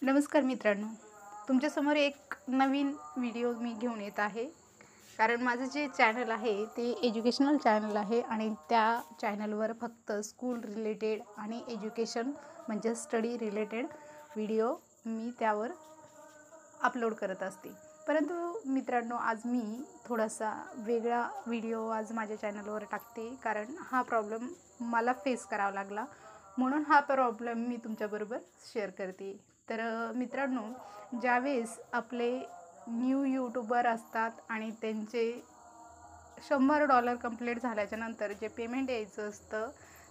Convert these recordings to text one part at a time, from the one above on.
नमस्कार मित्रांनो, तुमच्यासमोर एक नवीन व्हिडिओ मी घेऊन येत आहे. कारण माझं जे चॅनल आहे ते एज्युकेशनल चॅनल आहे आणि त्या चॅनलवर फक्त स्कूल रिलेटेड आणि एज्युकेशन म्हणजे स्टडी रिलेटेड व्हिडिओ मी त्यावर अपलोड करत असते. परंतु मित्रांनो, आज मी थोडासा वेगळा व्हिडिओ आज माझ्या चॅनलवर टाकते, कारण हा प्रॉब्लेम मला फेस करावा लागला, म्हणून हा प्रॉब्लेम मी तुमच्याबरोबर शेअर करते. तर मित्रांनो, ज्यावेळेस आपले न्यू यूट्यूबर असतात आणि त्यांचे $100 कंप्लीट झाल्याच्या नंतर जे पेमेंट यायचं असतं,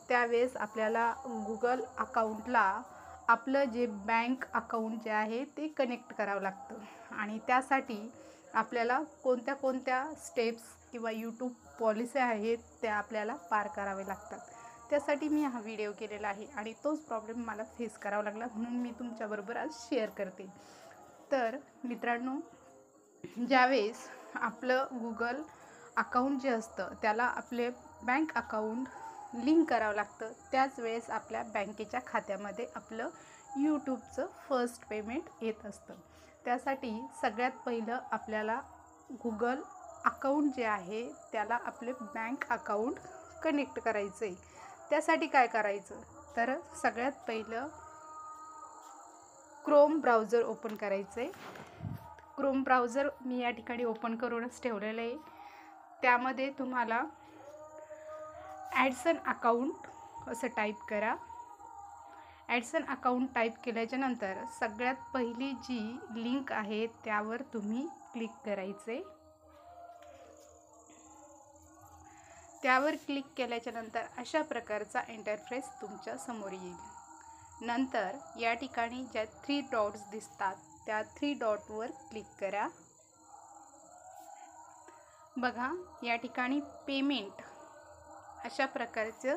त्यावेळेस आपल्याला गुगल अकाउंटला आपलं जे बँक अकाउंट जे आहे ते कनेक्ट करावं लागतं. आणि त्यासाठी आपल्याला कोणत्या कोणत्या स्टेप्स किंवा यूट्यूब पॉलिसी आहेत त्या आपल्याला पार करावे लागतात. त्यासाठी मी हा व्हिडिओ केलेला आहे आणि तोच प्रॉब्लेम मला फेस करावा लागला, म्हणून मी तुमच्याबरोबर आज शेअर करते. तर मित्रांनो, ज्यावेळेस आपलं गुगल अकाउंट जे असतं त्याला आपले बँक अकाउंट लिंक करावं लागतं, त्याच वेळेस आपल्या बँकेच्या खात्यामध्ये आपलं यूट्यूबचं फर्स्ट पेमेंट येत असतं. त्यासाठी सगळ्यात पहिलं आपल्याला गुगल अकाउंट जे आहे त्याला आपले बँक अकाउंट कनेक्ट करायचं आहे. त्यासाठी काय करायचं, तर सगळ्यात पहिलं क्रोम ब्राउझर ओपन करायचं आहे. क्रोम ब्राउझर मी या ठिकाणी ओपन करूनच ठेवलेलं आहे. त्यामध्ये तुम्हाला ॲडसन अकाउंट असं टाईप करा. ॲडसन अकाउंट टाईप केल्याच्या नंतर सगळ्यात पहिली जी लिंक आहे त्यावर तुम्ही क्लिक करायचे. त्यावर क्लिक केल्याच्या नंतर अशा प्रकारचा इंटरफेस तुमच्या समोर येईल. नंतर या ठिकाणी ज्या 3 डॉट्स दिसतात त्या 3 डॉटवर क्लिक करा. बघा, या ठिकाणी पेमेंट अशा प्रकारचं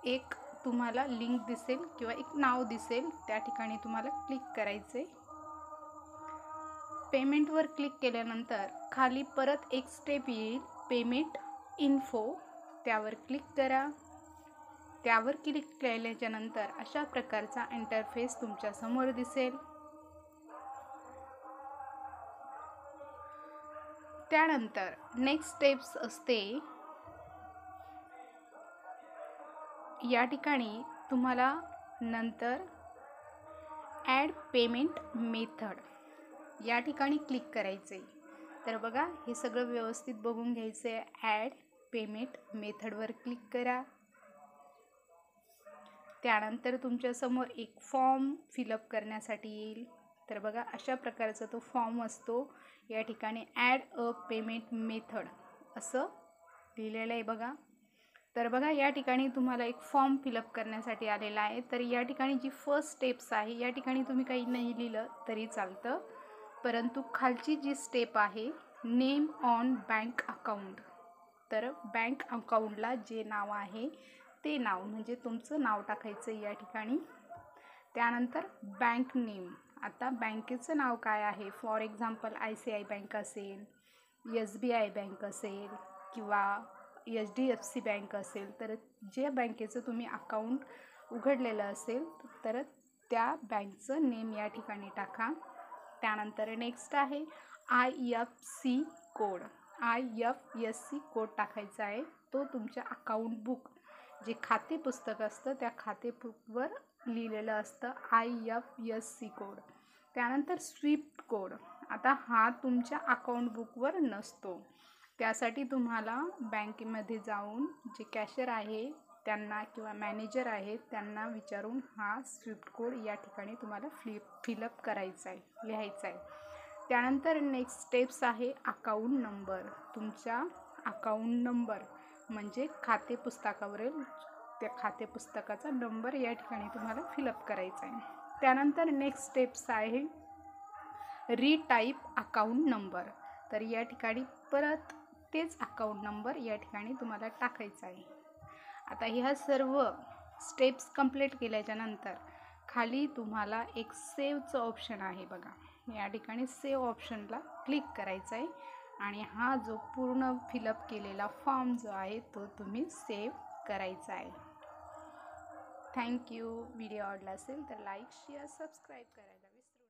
एक तुम्हाला लिंक दिसेल किंवा एक नाव दिसेल, त्या ठिकाणी तुम्हाला क्लिक करायचे. पेमेंटवर क्लिक केल्यानंतर खाली परत एक स्टेप येईल, पेमेंट इन्फो, त्यावर क्लिक करा. त्यावर क्लिक केल्याच्या नंतर अशा प्रकारचा इंटरफेस तुमच्या समोर दिसेल. त्यानंतर नेक्स्ट स्टेप्स असते, या ठिकाणी तुम्हाला नंतर ॲड पेमेंट मेथड या ठिकाणी क्लिक करायचे. तर बघा, हे सगळं व्यवस्थित बघून घ्यायचं आहे. ॲड पेमेंट मेथडवर क्लिक करा. त्यानंतर तुमच्यासमोर एक फॉर्म फिलअप करण्यासाठी येईल. तर बघा, अशा प्रकारचा तो फॉर्म असतो. या ठिकाणी ॲड अ पेमेंट मेथड असं लिहिलेलं आहे बघा. तर बघा, या ठिकाणी तुम्हाला एक फॉर्म फिलअप करण्यासाठी आलेला आहे. तर या ठिकाणी जी फर्स्ट स्टेप्स आहे, या ठिकाणी तुम्ही काही नाही लिहिलं तरी चालतं, परंतु खालची जी स्टेप आहे नेम ऑन बँक अकाउंट, तर बँक अकाउंटला जे नाव आहे ते नाव म्हणजे तुमचं नाव टाकायचं या ठिकाणी. त्यानंतर बँक नेम, आता बँकेचं नाव काय आहे, फॉर एक्झाम्पल ICI बँक असेल, SBI बँक असेल किंवा HDFC बँक असेल, तर जे बँकेचं तुम्ही अकाउंट उघडलेलं असेल तर त्या बँकचं नेम या ठिकाणी टाका. त्यानंतर नेक्स्ट आहे IFSC कोड, IFSC कोड टाकायचा आहे. तो तुमच्या अकाउंट बुक जे खाते पुस्तक असतं त्या खाते बुकवर लिहिलेलं असतं IFSC कोड. त्यानंतर स्विफ्ट कोड, आता हा तुमच्या अकाउंट बुकवर नसतो, त्यासाठी तुम्हाला बँकेमध्ये जाऊन जे कॅशियर आहे त्यांना किंवा मॅनेजर आहेत त्यांना विचारून हा स्विफ्ट कोड या ठिकाणी तुम्हाला फिलअप करायचा आहे, लिहायचा आहे. त्यानंतर नेक्स्ट स्टेप्स आहे अकाउंट नंबर. तुमचा अकाउंट नंबर म्हणजे खाते पुस्तकावरील त्या खाते पुस्तकाचा नंबर या ठिकाणी तुम्हाला फिलअप करायचा आहे. त्यानंतर नेक्स्ट स्टेप्स आहे रिटाईप अकाउंट नंबर, तर या ठिकाणी परत तेच अकाउंट नंबर या ठिकाणी तुम्हाला टाकायचा आहे. आता ह्या सर्व स्टेप्स कंप्लीट केल्याच्या नंतर खाली तुम्हाला एक सेव्हचं ऑप्शन आहे बघा. या ठिकाणी सेव्ह ऑप्शनला क्लिक करायचं आहे आणि हा जो पूर्ण फिलअप केलेला फॉर्म जो आहे तो तुम्ही सेव्ह करायचा आहे. थँक्यू. व्हिडिओ आवडला असेल तर लाईक शेअर सबस्क्राईब करायला विसरू